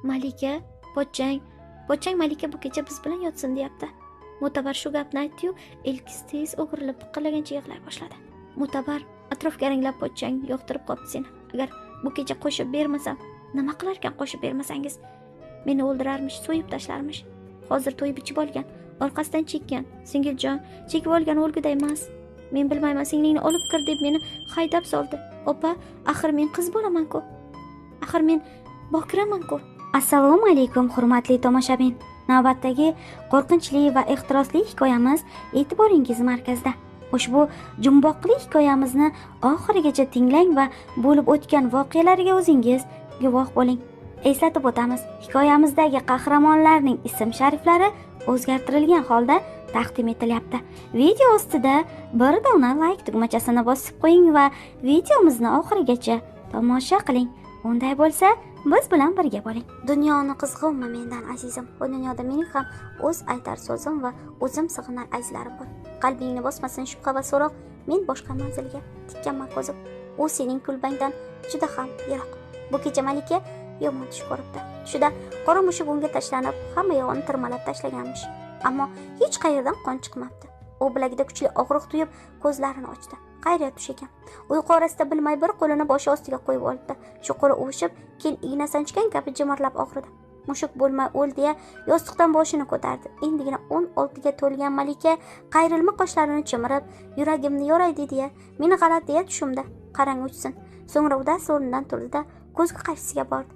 Malika, pochchang Malika bu kecha biz bilan yotsin deyapti. Mo'tabar shu gapni aytdi-yu, tez o'girilib piqirlagancha yig'lay boshladi. Mo'tabar atrofga aranglab, pochchang yo'qtirib qopti seni. Agar bu kecha qo'shib bermasam, nima qilar ekan qo'shib bermasangiz? Meni o'ldirarmish, so'yib tashlarmish. Hozir to'yib ichib olgan, orqasidan chekkan. Singiljon, chekib olgan o'lguday emas. Men bilmayman, singlingni olib kir deb meni haydab soldi. Opa, axir men qiz bo'laman-ku. Axir men bokiraman-ku. Assalomu alaykum, hurmatli tomoshabin. Navbatdagi qo'rqinchli va ehtirosli hikoyamiz e'tiboringiz markazida. Ushbu jumboqli hikoyamizni oxirigacha tinglang va bo'lib o'tgan voqealarga o'zingiz guvoh bo'ling. Eslatib o'tamiz, hikoyamizdagi qahramonlarning ism-shariflari o'zgartirilgan holda taqdim etilyapti. Video ostida bir dona like tugmachasini bosib qo'ying va videomizni oxirigacha tomosha qiling. Unday bo'lsa, biz bilan birga bo'ling. Dunyoni qizg'inma mendan azizim. Bu dunyoda mening ham o'z aytar so'zim va o'zim sig'inar azizlarim bor. Qalbingni bosmasin shubha va so'roq. Men boshqa manzilga tikkanman ko'zim. U sening kulbangdan juda ham yiroq. Bu kecha Malika yomon tush ko'ribdi. Tushida qora mushuk unga tashlanib, hamma yog'ini tirmalab tashlaganmish. Ammo hech qayerdan qon chiqmabdi. U bilagida kuchli og'riq tuyib, ko'zlarini ochdi. Qayriyat tush ekan. Uyqu orasida bilmay bir qo'lini boshi ostiga qo'yib oldi. Shu qo'li uvishib, keyin igna sanchgan kabi jimirlab og'ridi. Mushuk bo'lmay o'l deya yostiqdan boshini ko'tardi. Endigina 16 ga to'lgan Malika qayrilma qoshlarini chimirib, yuragimni yoraydi deya, meni g'alat deya tushimda qarang o'chsin. So'ngra udasi o'rnidan turdi-da, ko'zgu qarshisiga bordi.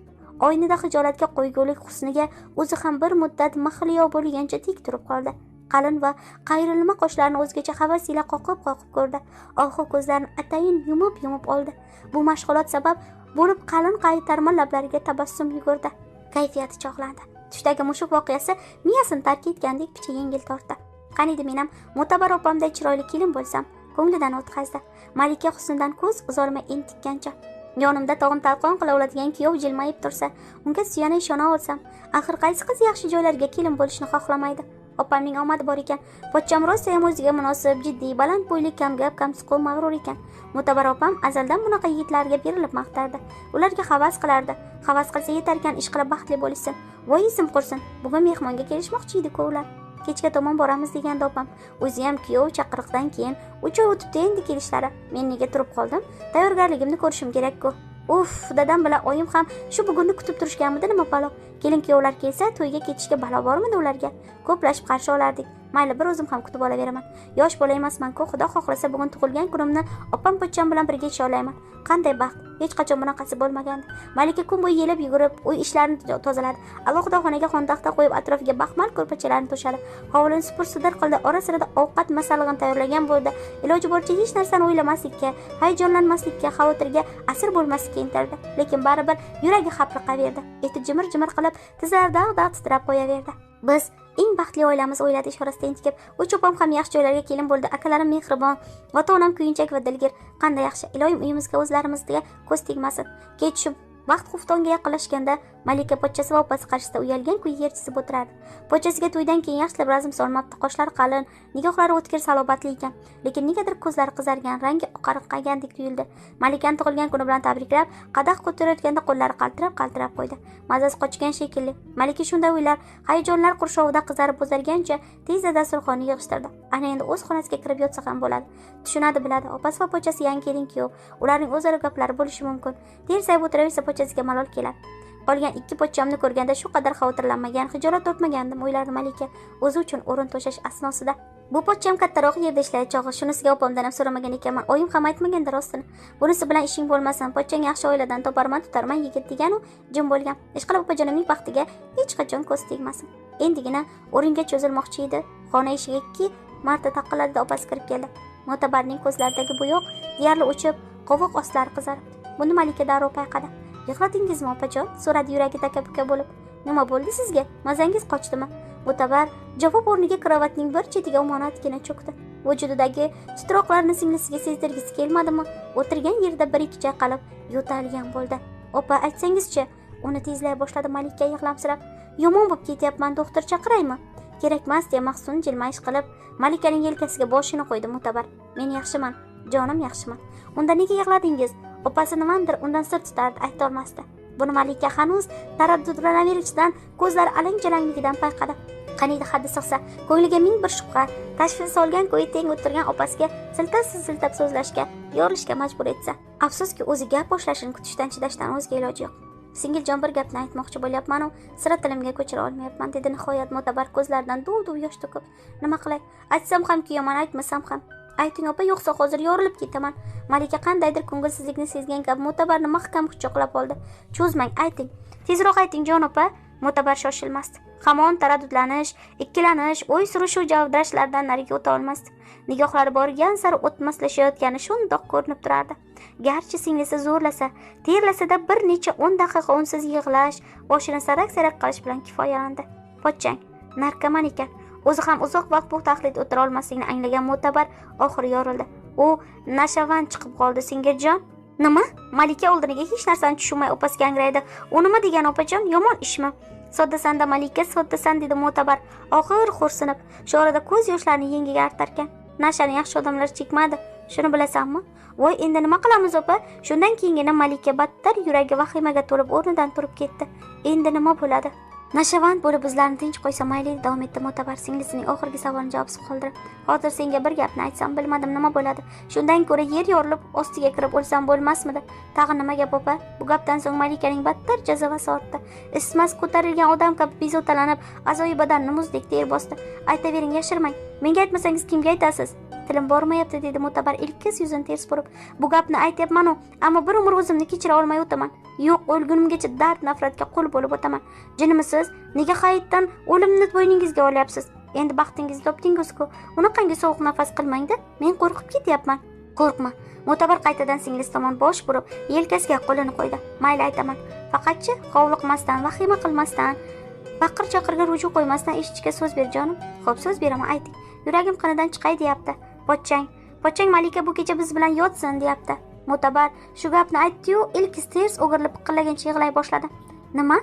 Oynada hijolatga qo'ygulik husniga o'zi ham bir muddat mahliyo bo'lgancha tik turib qoldi. Qalin va qayrilma qoshlarini o'zgacha havas ila qoqib ko'rdi. Oxu ko'zlarini atayin yumib oldi. Bu mashg'ulot sabab bo'lib qalin qaytarma lablariga tabassum yugurdi. Kayfiyati chog'landi. Tushdagi mushuk voqeasi miyasini tark etgandek picha yengil tortdi. Qaniydi men ham Mo'tabar opamday chiroyli kelin bo'lsam, ko'nglidan o'tkazdi. Malika husnidan ko'z uzolmay entikkancha. Yonimda tog'im talqon qila oladigan kuyov jilmayib tursa, unga suyana ishona olsam, axir qaysi qiz yaxshi joylarga kelin bo'lishni xohlamaydi? Opamning omadi bor ekan. Pochcham rosa ham o'ziga munosib, jiddiy, baland bo'yli, kamgap, kamsuqul, mag'rur ekan. Mo'tabar opam azaldan bunaqa yigitlarga berilib maqtardi. Ularga havas qilardi. Havas qilsa yetar ekan, ish qilib baxtli bo'lsin. Voy isim qursin. Bugun mehmonga kelishmoqchi edi-ku ular. Kechga tomon boramiz deganda opam. O'zi ham kuyov chaqiriqdan keyin 3 oy o'tibdi endi kelishlari. Men nega turib qoldim? Tayyorgarligimni ko'rishim kerak-ku. Uf, dadam bilan oyim ham shu bugunni kutib turishganmidi nima balo? Kelin kuyovlar kelsa, to'yga ketishga balo bormidi ularga? Ko'plashib qarshi olardik. Mayli, bir o'zim ham kutib olaveraman. Yosh bola emasman-ku, Xudo xohlasa bugun tug'ilgan kunimni opam pochcham bilan birga ishlayman. Qanday baxt. Hech qachon bunaqasi bo'lmagandi. Malika kun bo'yi yelib yugurib, uy ishlarini tozaladi. Alohida xonaga xontaxta qo'yib, atrofiga baxmal ko'rpachalarni to'shadi. Hovlini supur-sudar qildi, ora-sirada ovqat masallig'ini tayyorlagan bo'ldi. Iloji boricha hech narsani o'ylamaslikka, hayajonlanmaslikka, xavotirga asir bo'lmaslikka intildi. Lekin baribir yuragi hapriqaverdi. Eti jimir-jimir qilib, tizlari dag'dagʼ titrab qo'yaverdi. Biz eng baxtli oilamiz o'yladi ishorasida entikib. Uch opam ham yaxshi joylarga kelin bo'ldi. Akalarim mehribon, ota-onam kuyinchak va dilgir. Qanday yaxshi. Iloyim uyimizga o'zlarimizga ko'z tegmasin. Kech tushib vaqt xuftonga yaqinlashganda Malika pochchasi va opasi qarshisida uyalgan kuyi yer chizib o'tirardi. Pochchasiga to'ydan keyin yaxshilab razm solmabdi. Qoshlari qalin, nigohlari o'tkir salobatli ekan. Lekin negadir ko'zlari qizargan, rangi oqarib tuyuldi. Malikani tug'ilgan kuni bilan tabriklab, qadah ko'tarayotganda qo'llari qaltirab qo'ydi. Mazasi qochgan shekilli. Malika shunday o'ylar, hayajonlar qurshovida qizarib bo'zargancha tezda dasturxonni yig'ishtirdi. Ana endi o'z xonasiga kirib yotsa ham bo'ladi. Tushunadi, biladi. Opasi va pochchasi yangi kelin kuyov. Ularning o'zaro gaplari bo'lishi mumkin. Tersayib o'tiraversa pochchasiga malol keladi. Qolgan ikki pochchamni ko'rganda shu qadar xavotirlanmagan, hijolat tortmagandim, o'ylardi Malika o'zi uchun o'rin to'shash asnosida. Bu pochcham kattaroq yerda ishlaydi chog'i, shunisiga opamdan ham so'ramagan ekanman. Oyim ham aytmaganda rostini. Bunisi bilan ishing bo'lmasin, pochchang yaxshi oiladan tutarman yigit degan u jim bo'lgan. Ishqilib opajonimning baxtiga hech qachon ko'z tegmasin. Endigina o'ringa cho'zilmoqchi edi. Xona eshigiga 2 marta taqiladi, opasi kirib keldi. Mo'tabarning ko'zlaridagi bo'yoq deyarli o'chib, qovoq ostlari qizaribdi. Buni Malika darrov payqadi. Yig'ladingizmi opajon? So'radi yuragi taka-puka bo'lib. Nima bo'ldi sizga? Mazangiz qochdimi? Mo'tabar javob o'rniga kravatning bir chetiga omonatgina cho'kdi. Vujudidagi titroqlarni singlisiga sezdirgisi kelmadimi? O'tirgan yerida bir-ikki chayqalib yo'talgan bo'ldi. Opa, aytsangizchi, uni tezlay boshladi Malika yig'lamsirab. Yomon bo'lib ketyapman, doktor chaqiraymi? Kerakmas deya mahzun jilmayish qilib, Malikaning yelkasiga boshini qo'ydi Mo'tabar. Men yaxshiman, jonim yaxshiman. Unda nega yig'ladingiz? Opasi nimadir undan sir tutardi, ayta olmasdi. Buni Malika hanuz taraddudlanaverishidan ko'zlari alang-jalangligidan payqadi. Qaniydi haddi sig'sa, ko'ngliga ming bir shubha, tashvish solgan ko'yi teng o'tirgan opasiga siltab so'zlashga, yorilishga majbur etsa. Afsuski, o'zi gap boshlashini kutishdan chidashdan o'zga iloji yo'q. Singiljon, bir gapni aytmoqchi bo'lyapman-u, sira tilimga ko'chira olmayapman, dedi nihoyat Mo'tabar ko'zlaridan duv-duv yosh to'kib. Nima qilay? Aytsam ham kuyaman, aytmasam ham. Ayting opa, yo'qsa hozir yorilib ketaman. Malika qandaydir ko'ngilsizlikni sezgan kabi Mo'tabarni mahkam quchoqlab oldi. Cho'zmang, ayting. Tezroq ayting jon opa. Mo'tabar shoshilmasdi. Hamon taraddudlanish, ikkilanish, o'y surishuv javdirashlardan nariga o'ta olmasdi. Nigohlari borgan sari o'tmaslashayotgani shundoq ko'rinib turardi. Garchi singlisi zo'rlasa, terlasada bir necha 10 daqiqa unsiz yig'lash, boshini sarak-sarak qilish bilan kifoyalandi. Pochchang narkoman ekan. O'zi ham uzoq vaqt bu taxlit o'tira olmasligini anglagan Mo'tabar oxiri yorildi. U nashavand chiqib qoldi. Singiljon, nima? Malika oldiniga hech narsani tushunmay opasiga angraydi. U nima degan opajon? Yomon ishmi? Soddasan-da Malika, soddasan, dedi Mo'tabar og'ir xo'rsinib, shorada ko'z yoshlarini yengiga artarkan. Nashani yaxshi odamlar chekmadi, shuni bilasanmi? Voy, endi nima qilamiz opa? Shundan keyingina Malika battar yuragi vahimaga to'lib o'rnidan turib ketdi. Endi nima bo'ladi? Nashavand bo'lib bizlarni tinch qo'ysa mayli, davom etdi Mo'tabar singlisining oxirgi savolini javobsiz qoldirib. Hozir senga bir gapni aytsam, bilmadim nima bo'ladi. Shundan ko'ra yer yorilib ostiga kirib o'lsam bo'lmasmidi? Tag'in nima gap opa? Bu gapdan so'ng Malikaning battar jazavasi ortdi. Isitmasi ko'tarilgan odam kabi bezovtalanib, a'zoyi badanini muzdek ter bosdi. Aytavering, yashirmang. Menga aytmasangiz kimga aytasiz? Tilim bormayapti, dedi Mo'tabar ilkis yuzini ters burib. Bu gapni aytyapman-ku, ammo bir umr o'zimni kechira olmay o'taman. Yo'q, o'lgunimgacha dard nafratga qul bo'lib o'taman. Jinimisiz? Nega hayotdan o'limni bo'yningizga olyapsiz? Endi baxtingizni topdingiz-ku. Unaqangi sovuq nafas qilmang-da. Men qo'rqib ketyapman. Qo'rqma. Mo'tabar qaytadan singlisi tomon bosh burib, yelkasiga qo'lini qo'ydi. Mayli, aytaman. Faqatchi hovliqmasdan, vahima qilmasdan, baqir-chaqirga ruju qo'ymasdan eshitishga so'z ber jonim. Xo'p, so'z beraman, ayting. Yuragim qinidan chiqay deyapti. Pochchang Malika bu kecha biz bilan yotsin deyapti. Mo'tabar shu gapni aytdi-yu, ilkis ters o'girilib qiqlagancha yig'lay boshladi. Nima?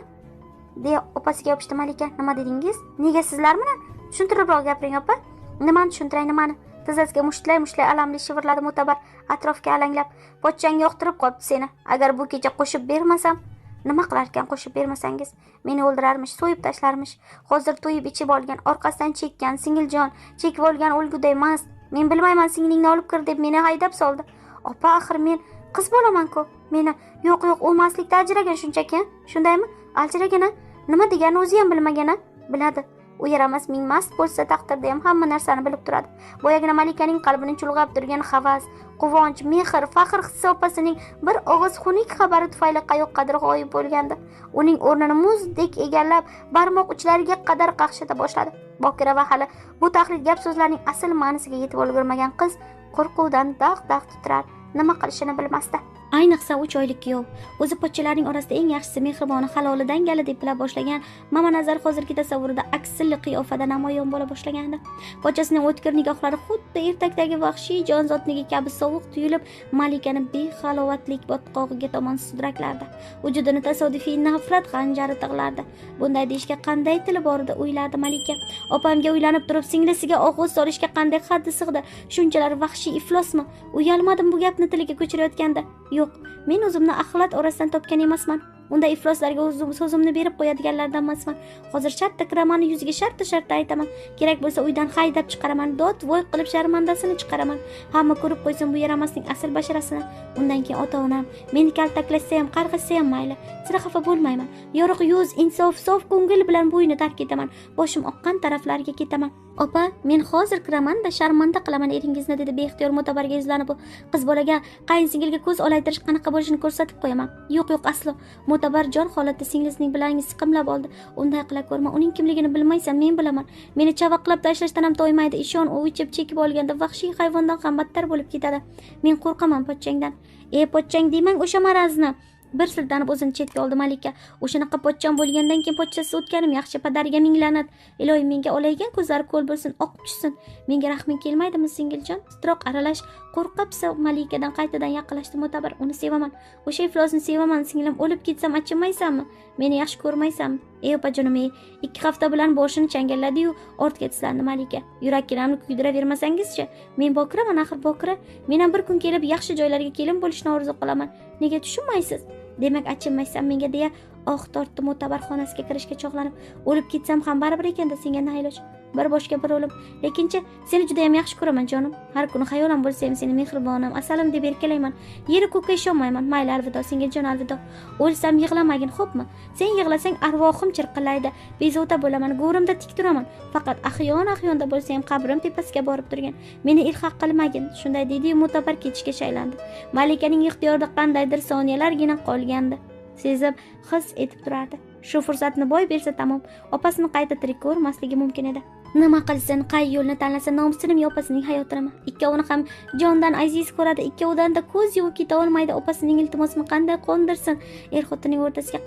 deya opasiga yopishdi Malika. Nima dedingiz? Nega sizlar bilan? Tushuntiribroq gapiring opa. Nimani tushuntiray, nimani? Tizzasiga mushtlay alamli shivirladi Mo'tabar atrofga alanglab. Pochchang yoqtirib qolibdi seni. Agar bu kecha qo'shib bermasam, nima qilarkan qo'shib bermasangiz? Meni o'ldirarmish, so'yib tashlarmish. Hozir to'yib ichib olgan, orqasidan chekkan Singiljon, chekib olgan o'lguday mast. Men bilmayman, singlingni olib kir deb meni haydab soldi. Opa, axir men qiz bo'laman-ku. Meni yo'q, o'lmaslikda ajragan shunchaki. Shundaymi? Ajragana? Nima degani o'zi ham bilmagana? Biladi. U yaramas ming mast bo'lsa taqdirda ham hamma narsani bilib turadi. Boyagina Malikaning qalbini chulg'ab turgan havas, quvonch, mehr, faxr hissi opasining bir og'iz xunuk xabari tufayli qayoqqadir g'oyib bo'lgandi. Uning o'rnini muzdek egallab, barmoq uchlariga qadar qaqshata boshladi. Bokira va hali bu taxlit gap so'zlarning asl ma'nosiga yetib ulgurmagan qiz qo'rquvdan dag'dagʼ titrar, nima qilishini bilmasdi. Ayniqsa 3 oylik kuyov. O'zi pochchalarning orasida eng yaxshisi, mehriboni, halolidan gali deb bila boshlagan Mama Nazar hozirgi tasavvurida aksilli qiyofada namoyon bo'la boshlagandi. Pochchasining o'tkir nigohlari xuddi ertakdagi vahshiy jonzotniki kabi sovuq tuyulib, Malikani behalovatlik botqog'iga tomon sudraklardi. Vujudini tasodifiy nafrat xanjari tig'lardi. Bunday deyishga qanday tili bor edi, o'ylardi Malika. Opamga uylanib turib, singlisiga og'iz solishga qanday haddi sig'di? Shunchalar vahshiy iflosmi? Uyalmadim bu gapni tiliga ko'chirayotganda. Yo'q, men o'zimni axlat orasidan topgan emasman. Unda ifloslarga so'zimni berib qo'yadiganlardan emasman. Hozir shartta kiraman, yuziga shartta aytaman. Kerak bo'lsa uydan haydab chiqaraman, dod voy qilib sharmandasini chiqaraman. Hamma ko'rib qo'ysin bu yaramasning asl basharasini. Undan keyin ota-onam meni kaltaklashsa ham, qarg'ashsa ham mayli. Sira xafa bo'lmayman. Yorug' yuz, insof, sof ko'ngil bilan bu uyni tark etaman. Boshim oqqan taraflarga ketaman. Opa, men hozir kiraman-da sharmanda qilaman eringizni, dedi beixtiyor Mo'tabarga yuzlanib. Qiz bolaga qayinsingilga ko'z olaytirish qanaqa bo'lishini ko'rsatib qo'yaman. Yo'q, aslo. Mo'tabar jon holatda singlisining bilagini siqimlab oldi. Unday qila ko'rma, uning kimligini bilmaysan, men bilaman. Meni chavaqlab tashlashdan ham to'ymaydi. Ishon, u ichib chekib olganda vahshiy hayvondan ham battar bo'lib ketadi. Men qo'rqaman pochchangdan. Pochchang demang o'sha marazni. Bir siltanib o'zini chetga oldi Malika. O'shanaqa pochcham bo'lgandan keyin pochchasiz o'tganim yaxshi, padariga ming la'nat. Iloyim menga olaygan ko'zlari ko'l bo'lsin, oqib tushsin. Menga rahming kelmaydimi, Singiljon? Titroq aralash, qo'rqibsa Malikadan qaytadan yaqinlashdi Mo'tabar. Uni sevaman. O'sha iflosni sevaman, singlim. O'lib ketsam achinmaysanmi? Meni yaxshi ko'rmaysanmi? Opajonim, 2 hafta bilan boshini changalladi-yu, ortga tislandi Malika. Yuraklarni kuydiravermasangizchi? Men bokiraman, axir bokira. Men ham bir kun kelib yaxshi joylarga kelin bo'lishni orzu qilaman. Nega tushunmaysiz? Demak, achinmaysan menga deya oh tortdi Mo'tabar xonasiga kirishga chog'lanib. O'lib ketsam ham baribir ekanda senga na iloj. Bir boshga bir o'lim. Lekinchi seni juda ham yaxshi ko'raman jonim. Har kuni xayolan bo'lsam seni mehribonim, asalim deb erkalayman. Yeri ko'kka ishonmayman. Mayli alvido, senga jon alvido. O'lsam yig'lamagin, xo'pmi? Sen yig'lasang arvohim chirqillaydi. Bezovta bo'laman, go'rimda tik turaman. Faqat ahyon-ahyonda bo'lsa ham qabrim tepasiga borib turgan. Meni ilhaq qilmagin. Shunday dedi-yu Mo'tabar ketishga shaylandi. Malikaning ixtiyorida qandaydir soniyalargina qolgandi. Sezib, his etib turardi. Shu fursatni boy bersa tamom, opasini qayta tirik ko'rmasligi mumkin edi. Nima qilsin, qay yo'lni tanlasa, nomusinimi opasining hayotinimi? Ikkovini ham jondan aziz ko'radi, ikkovidan-da ko'z yumib keta olmaydi. Opasining iltimosini qanday qo'ndirsin? Er-xotinning o'rtasiga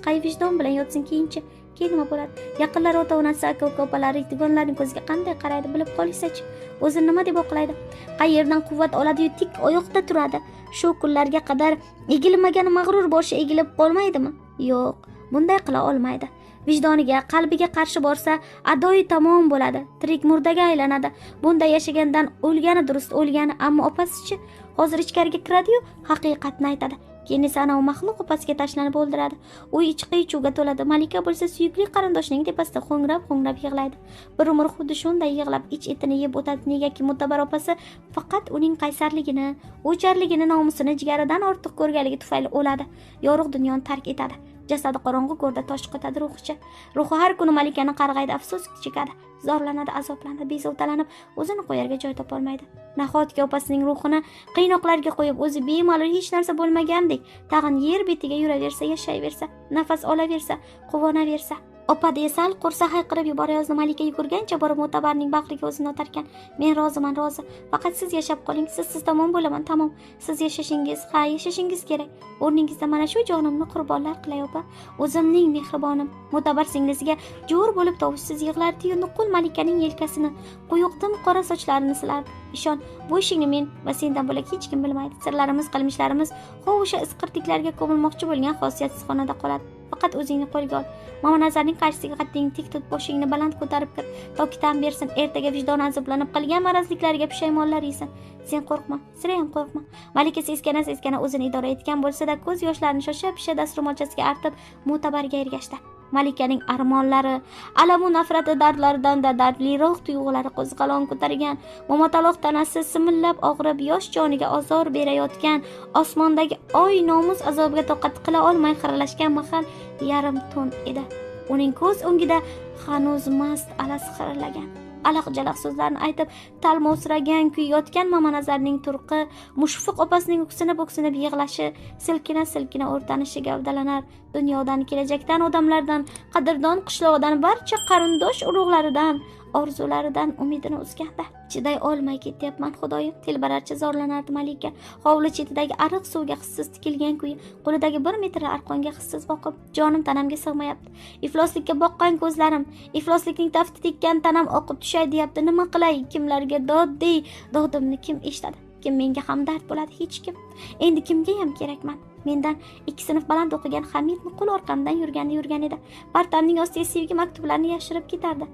qay vijdon bilan yotsin keyinchi? Keyin nima bo'ladi? Yaqinlar ota-onasi, aka-opalari, dugonlarning ko'ziga qanday qaraydi, bilib qolsa-chi? O'zini nima deb oqlaydi? Qayerdan quvvat oladi-yu tik oyoqda turadi? Shu kunlarga qadar egilmagan mag'rur boshi egilib qolmaydimi? Yo'q, bunday qila olmaydi. Vijdoniga, qalbiga qarshi borsa, adoyi tamom bo'ladi. Tirik murdaga aylanadi. Bunday yashagandan o'lgani durust, o'lgani, ammo opasichi hozir ichkariga kiradi-yu, haqiqatni aytadi. Keyin esa ana u maxluq opasiga tashlanib o'ldiradi. Uy ichi qiy-chuvga to'ladi. Malika bo'lsa suyukli qarindoshining tepasida xo'ngrab yig'laydi. Bir umr xuddi shunday yig'lab ich etini yeb o'tadi. Negaki Mo'tabar opasi faqat uning qaysarligini, o'jarligini, nomusini jigaridan ortiq ko'rganligi tufayli o'ladi. Yorug' dunyoni tark etadi. Jasadi qorong'u go'rda tosh qotadi ruhicha. Ruhi har kuni Malikani qarg'aydi, afsus chekadi, zorlanadi, azoblanadi, bezovtalanib, o'zini qo'yarga joy topolmaydi. Nahotki opasining ruhini qiynoqlarga qo'yib, o'zi bemalol hech narsa bo'lmagandek, tag'in yer betiga yuraversa, yashayversa, nafas olaversa, quvonaversa. Opa deya sal qo'rsa hayqirib yuborayozdi. Malika yugurgancha borib Mo'tabarning bag'riga o'zini otarkan. Men roziman, rozi. Faqat siz yashab qoling. Siz tamom bo'laman, tamom. Siz yashashingiz kerak. O'rningizda mana shu jonimni qurbonlar qilay opa. O'zimning mehribonim. Mo'tabar singlisiga jo'r bo'lib tovushsiz yig'lardi-yu, nuqul Malikaning yelkasini, quyuqdim qora sochlarini silardi. Ishon, bu ishingni men va sendan bo'lak hech kim bilmaydi. Sirlarimiz, qilmishlarimiz o'sha isqirtiklarga ko'milmoqchi bo'lgan xosiyatsiz xonada qoladi. Faqat o'zingni qo'lga ol. Mama Nazarning qarshisiga qaddingni tik tut, boshingni baland ko'tarib kir. Toki tan bersin, ertaga vijdon azoblanib qilgan marazliklariga pushaymonlar yesin. Sen qo'rqma, sira ham qo'rqma. Malika seskana o'zini idora etgan bo'lsa-da, ko'z yoshlarini shosha-pisha dasturmochasiga artib Mo'tabarga ergashdi. Malikaning armonlari, alamu nafrati dardlaridan-da dardliroq tuyg'ulari qo'zg'alon ko'targan, momataloq tanasi simillab og'rib, yosh joniga azor berayotgan, osmondagi oy nomus azobiga toqat qila olmay xiralashgan mahal yarim tun edi. Uning ko'z o'ngida hanuz mast alas xirillagan, alaq-jalaq so'zlarni aytib talmovsiragan kuy yotgan Mama Nazarning turqi, mushfiq opasining o'ksinib yig'lashi, silkina o'rtanishi gavdalanar. Dunyodan, kelajakdan, odamlardan, qadrdon qishlog'idan, barcha qarindosh urug'laridan, orzularidan umidini uzganda chiday olmay ketyapman xudoyim, telbalarcha zorlanardi Malika. Hovli chetidagi ariq suvga hissiz tikilgan kuyi, qo'lidagi 1 metr arqonga hissiz boqib, jonim tanamga sig'mayapti. Ifloslikka boqqan ko'zlarim, ifloslikning tafti tekkan tanam oqib tushay deyapti. Nima qilay? Kimlarga dod dey? Dodimni kim eshitadi? Kim menga hamdard bo'ladi? Hech kim. Endi kimga ham kerakman? Mendan 2 sinf baland o'qigan Hamid nuqul orqamdan yurgan edi. Partamning ostiga sevgi maktublarini yashirib ketardi.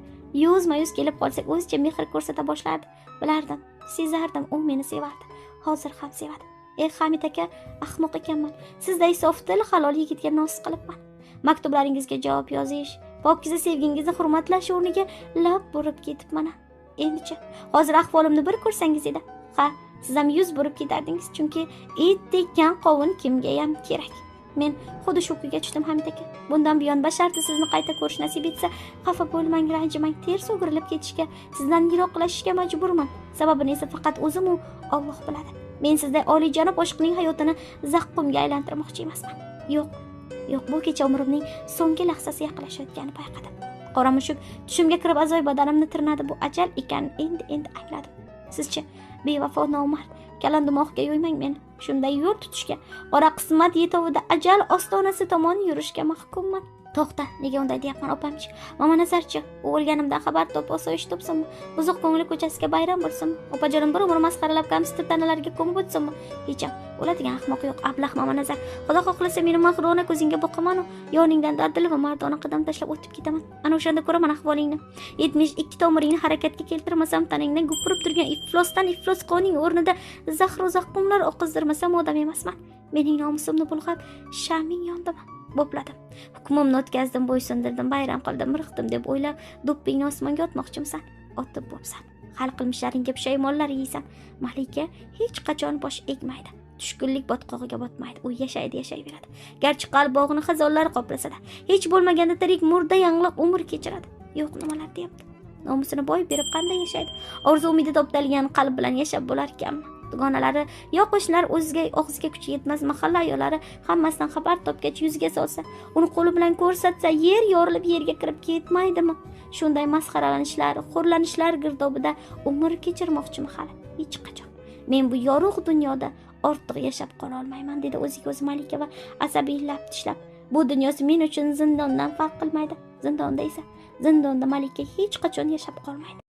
Yuz-mayuz kelib qolsak, o'zicha mehr ko'rsata boshlardi. Bilardim, sezardim, u meni sevardi. Hozir ham sevadi. Hamid aka, ahmoq ekanman. Sizday sofdil halol yigitga nos qilibman. Maktublaringizga javob yozish, pokiza sevgingizni hurmatlash o'rniga lab burib ketibman. Endichi, hozir ahvolimni bir ko'rsangiz edi. Ha, siz ham yuz burib ketardingiz, chunki it tekkan qovun kimga ham kerak. Men xuddi shu kuyga tushdim Hamid aka. Bundan buyon basharti sizni qayta ko'rish nasib etsa, xafa bo'lmang, ranjimang, ters o'girilib ketishga, sizdan yiroqlashishga majburman. Sababini esa faqat o'zim u Alloh biladi. Men sizday oliyjanob oshiqning hayotini zaqqumga aylantirmoqchi emasman. Yo'q, bu kecha umrimning so'nggi lahzasi yaqinlashayotganini payqadim. Qora mushuk tushimga kirib azoy badanimni tirnadi. Bu ajal ekanini endi angladim. Sizchi, bevafo nomard, kalandimoqga yo'ymang meni. Shunday yo'l tutishga, qora qismat yetovida ajal ostonasi tomon yurishga mahkumman. To'xta, nega unday deyapman opamchi? Mama Nazarchi, u o'lganimdan xabar top, osoyish topsinmi? Buzuq ko'ngli ko'chasiga bayram bo'lsinmi? Opajonim bir umr masxaralab kamsitib tanalarga ko'mib o'tsinmi? Hecham o'ladigan ahmoq yo'q. Ablah Mama Nazar, Xudo xohlasa meni mahrona ko'zingga boqaman-u, yoningdan dardli va mardona qadam tashlab o'tib ketaman. Ana o'shanda ko'raman ahvolingni. 72 tomiringni harakatga keltirmasam, tanangdan gupirib turgan iflos qoning o'rnida zahru zaqqumlar oqizdirmasam odam emasman. Mening nomusimni bulg'ab, shaming yondimi? Bo'pladim. Hukmimni o'tkazdim, bo'ysundirdim, bayram qildim, miriqdim deb o'ylab, do'ppingni osmonga otmoqchimisan? Otib bo'psan. Hal qilmishlaringga pushaymonlar yeysan. Malika hech qachon bosh egmaydi. Tushkunlik botqog'iga botmaydi. U yashayveradi. Garchi qalb bog'ini xazonlar qoplasa-da, hech bo'lmaganda tirik murda yangliq umr kechiradi. Yo'q, nimalar deyapti? Nomusini boy berib qanday yashaydi? Orzu umidi toptalgan qalb bilan yashab bo'lar ekanmi? Dugonalari, yo qo'shnilar o'ziga og'ziga kuchi yetmas mahalla ayollari hammasidan xabar topgach yuziga solsa, uni qo'li bilan ko'rsatsa, yer yorilib yerga kirib ketmaydimi? Shunday masxaralanishlar, xo'rlanishlar girdobida umr kechirmoqchimi hali? Hech qachon. Men bu yorug' dunyoda ortiq yashab qola olmayman, dedi o'ziga o'zi Malika va asabiylab tishlab. Bu dunyosi men uchun zindondan farq qilmaydi. Zindonda Malika hech qachon yashab qolmaydi.